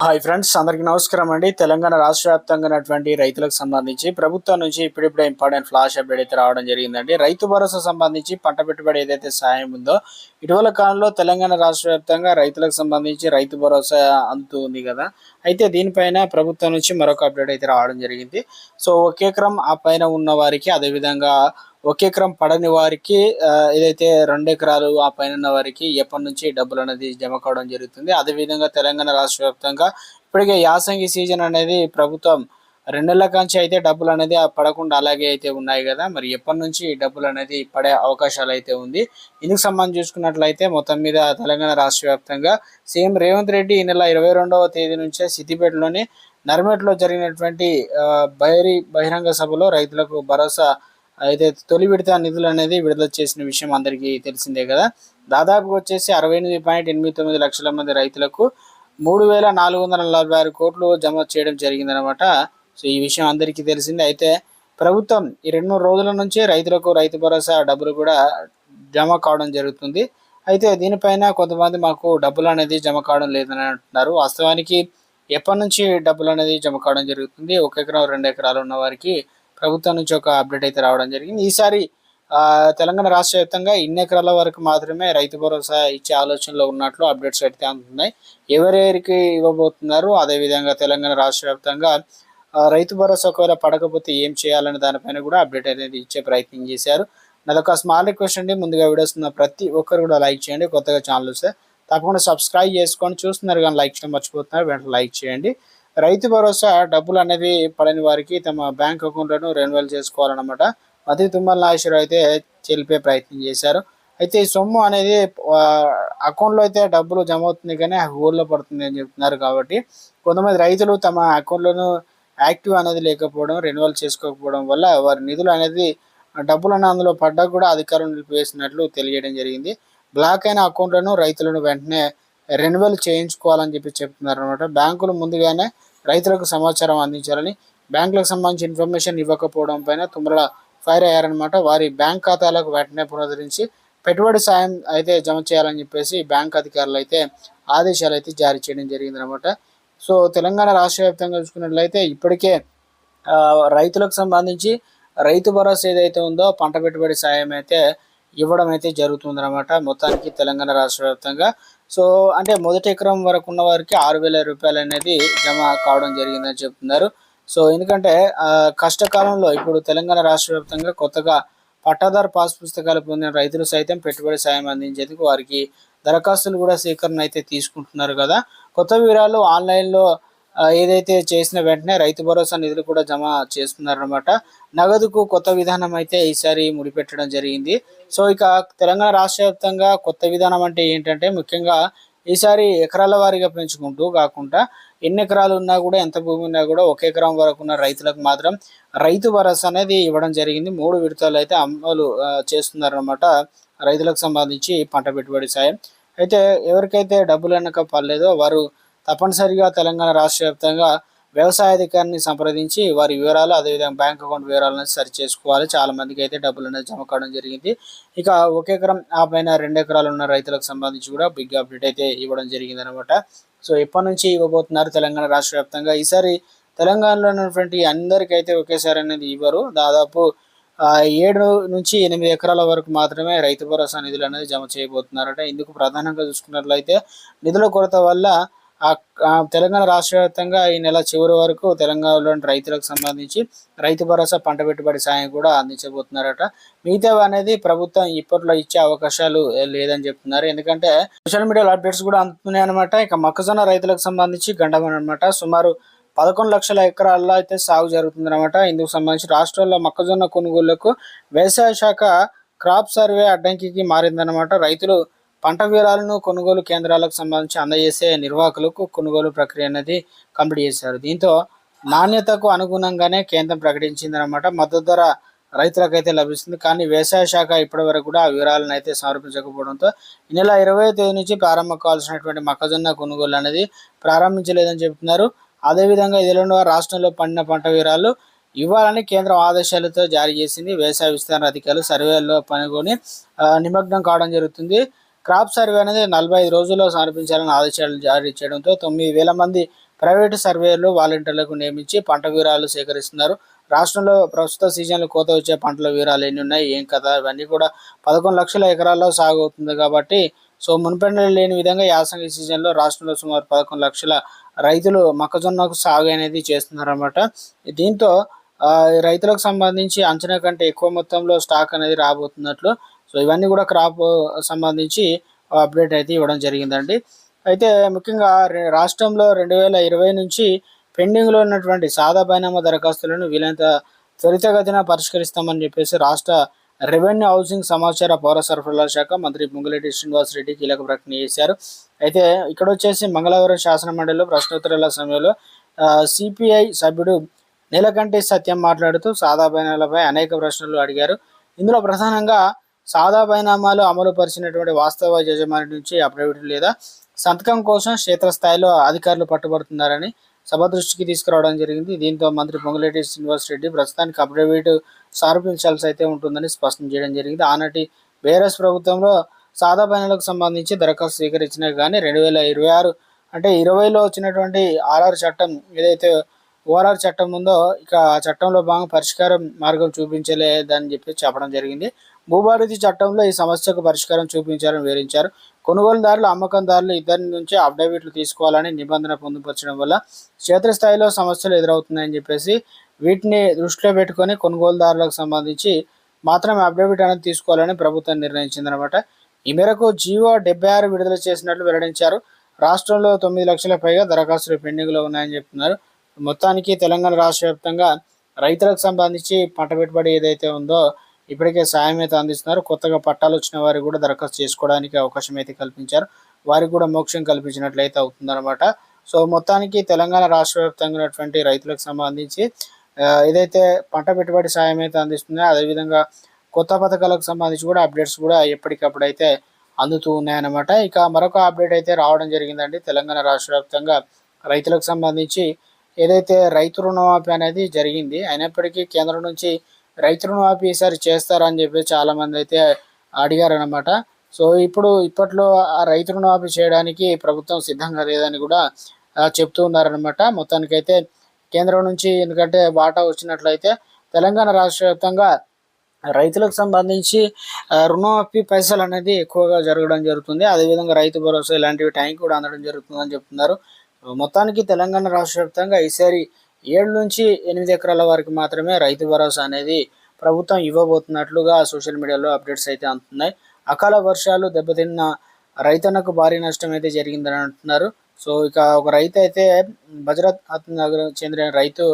Hi friends, అందరికీ నమస్కారం అండి. తెలంగాణ రాష్ట్ర వ్యాప్తంగా ఉన్నటువంటి రైతులకు సంబంధించి ప్రభుత్వం నుంచి ఇప్పుడిప్పుడే ఇంపార్టెంట్ ఫ్లాష్ అప్డేట్ అయితే రావడం జరిగిందండి. రైతు భరోసా సంబంధించి పంట పెట్టుబడి ఏదైతే సాయం ఉందో ఇటీవల కాలంలో తెలంగాణ రాష్ట్ర వ్యాప్తంగా రైతులకు సంబంధించి రైతు భరోసా అందుతూ ఉంది కదా. అయితే దీనిపైన ప్రభుత్వం నుంచి మరొక అప్డేట్ అయితే రావడం జరిగింది. సో ఒక ఎకరం ఆ పైన ఉన్న వారికి, అదేవిధంగా ఒక ఎకరం పడని వారికి, ఏదైతే 2 ఎకరాలు ఆ పైన ఉన్న వారికి ఎప్పటి నుంచి డబ్బులు అనేది జమ కావడం జరుగుతుంది. అదేవిధంగా తెలంగాణ రాష్ట్ర వ్యాప్తంగా ఇప్పటికే యాసంగి సీజన్ అనేది ప్రభుత్వం 2 నెలల కాంచి అయితే డబ్బులు అనేది పడకుండా అలాగే అయితే ఉన్నాయి కదా. మరి ఎప్పటి నుంచి డబ్బులు అనేది పడే అవకాశాలు అయితే ఉంది. ఇందుకు సంబంధించి చూసుకున్నట్లయితే మొత్తం మీద తెలంగాణ రాష్ట్ర వ్యాప్తంగా సీఎం రేవంత్ రెడ్డి ఈ నెల 22వ తేదీ నుంచే సిద్దిపేటలోని నర్మేట్లో జరిగినటువంటి బహిరంగ సభలో రైతులకు భరోసా అయితే తొలి విడత నిధులు అనేది విడుదల చేసిన విషయం అందరికీ తెలిసిందే కదా. దాదాపుగా వచ్చేసి 68.89 లక్షల మంది రైతులకు 3,446 కోట్లు జమ చేయడం జరిగిందనమాట. సో ఈ విషయం అందరికీ తెలిసిందే. అయితే ప్రభుత్వం ఈ 2-3 రోజుల నుంచి రైతులకు రైతు భరోసా డబ్బులు కూడా జమ కావడం జరుగుతుంది. అయితే దీనిపైన కొంతమంది మాకు డబ్బులు అనేది జమ కావడం లేదని అంటున్నారు. వాస్తవానికి ఎప్పటి నుంచి డబ్బులు అనేది జమ కావడం జరుగుతుంది? 1 ఎకరం 2 ఎకరాలు ఉన్న వారికి ప్రభుత్వం నుంచి ఒక అప్డేట్ అయితే రావడం జరిగింది. ఈసారి తెలంగాణ రాష్ట్ర వ్యాప్తంగా ఇన్ని ఎకరాల వరకు మాత్రమే రైతు భరోసా ఇచ్చే ఆలోచనలో ఉన్నట్లు అప్డేట్స్ అయితే అందుతున్నాయి. ఎవరెవరికి ఇవ్వబోతున్నారు, అదేవిధంగా తెలంగాణ రాష్ట్ర వ్యాప్తంగా రైతు భరోసా ఒకవేళ పడకపోతే ఏం చేయాలనే దానిపైన కూడా అప్డేట్ అనేది ఇచ్చే ప్రయత్నం చేశారు. నాదొక స్మాల్ రిక్వెస్ట్ అండి, ముందుగా వీడియోస్ ఉన్న ప్రతి ఒక్కరు కూడా లైక్ చేయండి. కొత్తగా ఛానల్ వస్తే తప్పకుండా సబ్స్క్రైబ్ చేసుకొని చూస్తున్నారు కానీ లైక్ చేయడం మర్చిపోతున్నారు, వెంటనే లైక్ చేయండి. రైతు భరోసా డబ్బులు అనేది పడని వారికి తమ బ్యాంక్ అకౌంట్లను రెన్యువల్ చేసుకోవాలన్నమాట. మధ్య తుమ్మల నాగేశ్వరరావు అయితే తెలిపే ప్రయత్నం చేశారు. అయితే ఈ సొమ్ము అనేది అకౌంట్లో అయితే డబ్బులు జమ అవుతుంది కానీ హోల్లో పడుతుంది అని చెప్తున్నారు. కాబట్టి కొంతమంది రైతులు తమ అకౌంట్లను యాక్టివ్ అనేది లేకపోవడం, రెన్యువల్ చేసుకోకపోవడం వల్ల వారి నిధులు అనేది డబ్బులను అందులో పడ్డా కూడా అధికారులు నిలిపివేసినట్లు తెలియడం జరిగింది. బ్లాక్ అయిన అకౌంట్లను రైతులను వెంటనే రెన్యువల్ చేయించుకోవాలని చెప్తున్నారు అనమాట. బ్యాంకులు ముందుగానే రైతులకు సమాచారం అందించాలని, బ్యాంకులకు సంబంధించి ఇన్ఫర్మేషన్ ఇవ్వకపోవడం పైన తుమ్మల ఫైర్ అయ్యారనమాట. వారి బ్యాంక్ ఖాతాలకు వెంటనే పునరుద్ధరించి పెట్టుబడి సాయం అయితే జమ చేయాలని చెప్పేసి బ్యాంక్ అధికారులు అయితే ఆదేశాలు అయితే జారీ చేయడం జరిగిందనమాట. సో తెలంగాణ రాష్ట్ర వ్యాప్తంగా చూసుకున్నట్లయితే ఇప్పటికే రైతులకు సంబంధించి రైతు భరోసా ఏదైతే ఉందో పంట పెట్టుబడి సాయం అయితే ఇవ్వడం అయితే జరుగుతుందన్నమాట మొత్తానికి తెలంగాణ రాష్ట్ర వ్యాప్తంగా. సో అంటే మొదటి ఎకరం వరకు ఉన్న వారికి 6,000 రూపాయలు అనేది జమ కావడం జరిగిందని చెప్తున్నారు. సో ఎందుకంటే కష్టకాలంలో ఇప్పుడు తెలంగాణ రాష్ట్ర వ్యాప్తంగా కొత్తగా పట్టాదారు పాస్ పుస్తకాలు పొందిన రైతులు సైతం పెట్టుబడి సాయం అందించేందుకు వారికి దరఖాస్తులు కూడా సేకరణ అయితే తీసుకుంటున్నారు కదా. కొత్త వివరాలు ఆన్లైన్లో ఏదైతే చేసిన వెంటనే రైతు భరోసా నిధులు కూడా జమ చేస్తున్నారనమాట. నగదుకు కొత్త విధానం అయితే ఈసారి ముడిపెట్టడం జరిగింది. సో ఇక తెలంగాణ రాష్ట్ర వ్యాప్తంగా కొత్త విధానం అంటే ఏంటంటే ముఖ్యంగా ఈసారి ఎకరాల వారీగా పెంచుకుంటూ కాకుండా ఎన్ని ఎకరాలు ఉన్నా కూడా, ఎంత భూమి ఉన్నా కూడా 1 ఎకరం వరకు ఉన్న రైతులకు మాత్రం రైతు భరోసా అనేది ఇవ్వడం జరిగింది. 3 విడతలు అయితే అమలు చేస్తున్నారనమాట రైతులకు సంబంధించి పంట పెట్టుబడి సాయం. అయితే ఎవరికైతే డబ్బులు వెనక పడలేదో వారు తప్పనిసరిగా తెలంగాణ రాష్ట్ర వ్యాప్తంగా వ్యవసాయ అధికారిని సంప్రదించి వారి వివరాలు, అదేవిధంగా బ్యాంక్ అకౌంట్ వివరాలను సరి చేసుకోవాలి. చాలా మందికి అయితే డబ్బులు అనేది జమ కావడం జరిగింది. ఇక 1 ఎకరం ఆ పైన 2 ఎకరాలు ఉన్న రైతులకు సంబంధించి కూడా బిగ్ అప్డేట్ అయితే ఇవ్వడం జరిగింది అనమాట. సో ఎప్పటి నుంచి ఇవ్వబోతున్నారు తెలంగాణ రాష్ట్ర వ్యాప్తంగా? ఈసారి తెలంగాణలో ఉన్నటువంటి అందరికైతే ఒకేసారి అనేది ఇవ్వరు. దాదాపు 7-8 ఎకరాల వరకు మాత్రమే రైతు భరోసా నిధులు అనేది జమ చేయబోతున్నారట. ఇందుకు ప్రధానంగా చూసుకున్నట్లయితే నిధుల కొరత వల్ల తెలంగాణ రాష్ట్ర వ్యాప్తంగా ఈ నెల చివరి వరకు తెలంగాణలోని రైతులకు సంబంధించి రైతు భరోసా పంట పెట్టుబడి సాయం కూడా అందించబోతున్నారట. మిగతా అనేది ప్రభుత్వం ఇప్పట్లో ఇచ్చే అవకాశాలు లేదని చెప్తున్నారు. ఎందుకంటే సోషల్ మీడియాలో అప్డేట్స్ కూడా అందుతున్నాయి అనమాట. ఇక మొక్కజొన్న రైతులకు సంబంధించి గండం అనమాట. సుమారు 11 లక్షల ఎకరాల్లో అయితే సాగు జరుగుతుందన్నమాట. ఇందుకు సంబంధించి రాష్ట్రాల్లో మొక్కజొన్న కొనుగోళ్లకు వ్యవసాయ శాఖ క్రాప్ సర్వే అడ్డంకికి మారిందన్నమాట. రైతులు పంట వివరాలను కొనుగోలు కేంద్రాలకు సంబంధించి అందజేసే నిర్వాహకులకు కొనుగోలు ప్రక్రియ అనేది కంప్లీట్ చేశారు. దీంతో నాణ్యతకు అనుగుణంగానే కేంద్రం ప్రకటించిందనమాట. మద్దతు ధర రైతులకైతే లభిస్తుంది. కానీ వ్యవసాయ శాఖ ఇప్పటి వరకు కూడా ఆ వివరాలను అయితే సమర్పించకపోవడంతో ఈ నెల 20వ తేదీ నుంచి ప్రారంభం కావాల్సినటువంటి మొక్కజొన్న కొనుగోలు అనేది ప్రారంభించలేదని చెబుతున్నారు. అదేవిధంగా ఇదిలో రాష్ట్రంలో పండిన పంట వివరాలు ఇవ్వాలని కేంద్రం ఆదేశాలతో జారీ చేసింది. వ్యవసాయ విస్తరణ అధికారులు సర్వేల్లో పనుకొని నిమగ్నం కావడం జరుగుతుంది. క్రాప్ సర్వే అనేది 45 రోజుల్లో సమర్పించాలని ఆదేశాలు జారీ చేయడంతో 9,000 మంది ప్రైవేటు సర్వేలు వాలంటీర్లకు నియమించి పంట వివరాలు సేకరిస్తున్నారు. రాష్ట్రంలో ప్రస్తుత సీజన్లో కోత వచ్చే పంటల వివరాలు ఎన్ని ఉన్నాయి, ఏం కదా, ఇవన్నీ కూడా 11 లక్షల ఎకరాల్లో సాగు అవుతుంది కాబట్టి మునుపెన్నడూ లేని విధంగా యాసంగి సీజన్లో రాష్ట్రంలో సుమారు 11 లక్షల రైతులు మొక్కజొన్నకు సాగు అనేది చేస్తున్నారన్నమాట. దీంతో రైతులకు సంబంధించి అంచనా కంటే ఎక్కువ మొత్తంలో స్టాక్ అనేది రాబోతున్నట్లు ఇవన్నీ కూడా క్రాప్ సంబంధించి అప్డేట్ అయితే ఇవ్వడం జరిగిందండి. అయితే ముఖ్యంగా రాష్ట్రంలో 2020 నుంచి పెండింగ్లో ఉన్నటువంటి సాదా బైనామా దరఖాస్తులను వీలైనంత త్వరితగతిన పరిష్కరిస్తామని చెప్పేసి రాష్ట్ర రెవెన్యూ, హౌసింగ్, సమాచార, పౌర సరఫరాల శాఖ మంత్రి పొంగులేటి శ్రీనివాసరెడ్డి కీలక ప్రకటన చేశారు. అయితే ఇక్కడ వచ్చేసి మంగళవారం శాసనమండలిలో ప్రశ్నోత్తరాల సమయంలో సిపిఐ సభ్యుడు నీలకంఠి సత్యం మాట్లాడుతూ సాదా బైనామాలపై అనేక ప్రశ్నలు అడిగారు. ఇందులో ప్రధానంగా సాదా బైనామాలు అమలు పరిచినటువంటి వాస్తవ యజమాని నుంచి అఫిడవిట్ లేదా సంతకం కోసం క్షేత్రస్థాయిలో అధికారులు పట్టుబడుతున్నారని సభ దృష్టికి తీసుకురావడం జరిగింది. దీంతో మంత్రి పొంగులేటి శ్రీనివాసరెడ్డి ప్రస్తుతానికి అఫిడవిట్ సమర్పించాల్సి అయితే ఉంటుందని స్పష్టం చేయడం జరిగింది. ఆనాటి బీఆర్ఎస్ ప్రభుత్వంలో సాదా బైనాలకు సంబంధించి దరఖాస్తు స్వీకరించినా కానీ 2026 అంటే 20లో వచ్చినటువంటి ఆర్ఆర్ చట్టం ఏదైతే ఓఆర్ఆర్ చట్టం ఉందో ఇక ఆ చట్టంలో భాగంగా పరిష్కారం మార్గం చూపించలేదని చెప్పి చెప్పడం జరిగింది. భూభారతి చట్టంలో ఈ సమస్యకు పరిష్కారం చూపించాలని వివరించారు. కొనుగోలుదారులు, అమ్మకందారులు ఇద్దరి నుంచి అఫిడవిట్లు తీసుకోవాలని నిబంధన పొందుపరచడం వల్ల క్షేత్రస్థాయిలో సమస్యలు ఎదురవుతున్నాయని చెప్పేసి వీటిని దృష్టిలో పెట్టుకొని కొనుగోలుదారులకు సంబంధించి మాత్రమే అఫిడవిట్ అనేది తీసుకోవాలని ప్రభుత్వం నిర్ణయించిందనమాట. ఈ మేరకు జీవో 76 విడుదల చేసినట్లు వెల్లడించారు. రాష్ట్రంలో 9 లక్షల పైగా దరఖాస్తులు పెండింగ్లో ఉన్నాయని చెప్తున్నారు. మొత్తానికి తెలంగాణ రాష్ట్ర వ్యాప్తంగా రైతులకు సంబంధించి పంట పెట్టుబడి ఏదైతే ఉందో ఇప్పటికే సాయం అయితే అందిస్తున్నారు. కొత్తగా పట్టాలు వచ్చిన వారికి కూడా దరఖాస్తు చేసుకోవడానికి అవకాశం అయితే కల్పించారు. వారికి కూడా మోక్షం కల్పించినట్లయితే అవుతుందన్నమాట. మొత్తానికి తెలంగాణ రాష్ట్ర వ్యాప్తంగా ఉన్నటువంటి రైతులకు సంబంధించి ఏదైతే పంట పెట్టుబడి సాయం అయితే అందిస్తుందో అదేవిధంగా కొత్త పథకాలకు సంబంధించి కూడా అప్డేట్స్ కూడా ఎప్పటికప్పుడు అయితే అందుతూ ఉన్నాయన్నమాట. ఇక మరొక అప్డేట్ అయితే రావడం జరిగిందండి. తెలంగాణ రాష్ట్ర వ్యాప్తంగా రైతులకు సంబంధించి ఏదైతే రైతు రుణమాఫీ అనేది జరిగింది, అయినప్పటికీ కేంద్రం నుంచి రైతు రుణమాఫీ ఈసారి చేస్తారని చెప్పి చాలామంది అయితే అడిగారనమాట. ఇప్పట్లో ఆ రైతు రుణమాఫీ చేయడానికి ప్రభుత్వం సిద్ధంగా లేదని కూడా చెప్తూ ఉన్నారనమాట. మొత్తానికైతే కేంద్రం నుంచి ఎందుకంటే వాటా వచ్చినట్లయితే తెలంగాణ రాష్ట్ర వ్యాప్తంగా రైతులకు సంబంధించి రుణమాఫీ పైసలు అనేది ఎక్కువగా జరగడం జరుగుతుంది. అదేవిధంగా రైతు భరోసా ఇలాంటివి టైం కూడా అందడం జరుగుతుందని చెప్తున్నారు. మొత్తానికి తెలంగాణ రాష్ట్ర వ్యాప్తంగా ఈసారి 7 నుంచి 8 ఎకరాల వరకు మాత్రమే రైతు భరోసా అనేది ప్రభుత్వం ఇవ్వబోతున్నట్లుగా సోషల్ మీడియాలో అప్డేట్స్ అయితే అందుతున్నాయి. అకాల వర్షాలు దెబ్బతిన్న రైతన్నకు భారీ నష్టం అయితే జరిగిందని అంటున్నారు. ఇక ఒక రైతు అయితే భజరత్ నగర్ చెందిన రైతు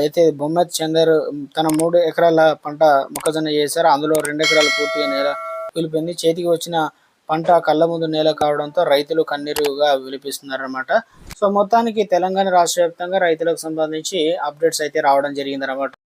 అయితే బొమ్మత్ చందర్ తన 3 ఎకరాల పంట మొక్కజొన్న చేశారు. అందులో 2 ఎకరాలు పూర్తిగా నేల కూలిపోయింది. చేతికి వచ్చిన పంట కళ్ళ ముందు నేల కావడంతో రైతులు కన్నీరుగా విలిపిస్తున్నారన్నమాట. మొత్తానికి తెలంగాణ రాష్ట్ర వ్యాప్తంగా రైతులకు సంబంధించి అప్డేట్స్ అయితే రావడం జరిగిందన్నమాట.